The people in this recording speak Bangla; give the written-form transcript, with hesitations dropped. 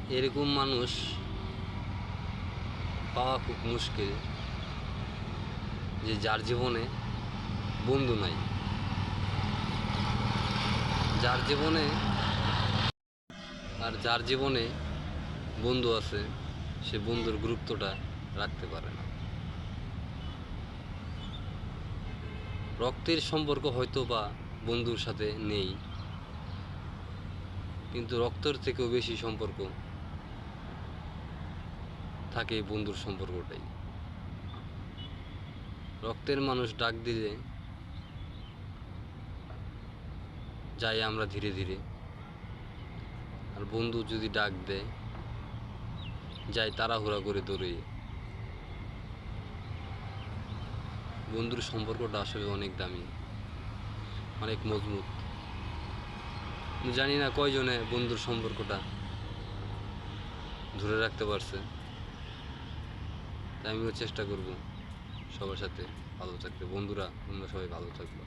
এরকম মানুষ পাওয়া খুব মুশকিল, যে যার জীবনে বন্ধু নাই, যার জীবনে যার জীবনে বন্ধু আছে সে বন্ধুর গুরুত্বটা রাখতে পারে না। রক্তের সম্পর্ক হয়তো বা বন্ধুর সাথে নেই, কিন্তু রক্তের থেকেও বেশি সম্পর্ক থাকে বন্ধুর সম্পর্কটাই। রক্তের মানুষ ডাক দিলে যাই আমরা ধীরে ধীরে, আর বন্ধু যদি ডাক দেয় যাই তাড়াহুড়া করে দৌড়িয়ে। বন্ধুর সম্পর্কটা আসলে অনেক দামি, অনেক মজবুত। জানি না কয়জনে বন্ধুর সম্পর্কটা ধরে রাখতে পারছে। তাই আমিও চেষ্টা করব সবার সাথে ভালো থাকতে। বন্ধুরা তোমরা সবাই ভালো থাকবে।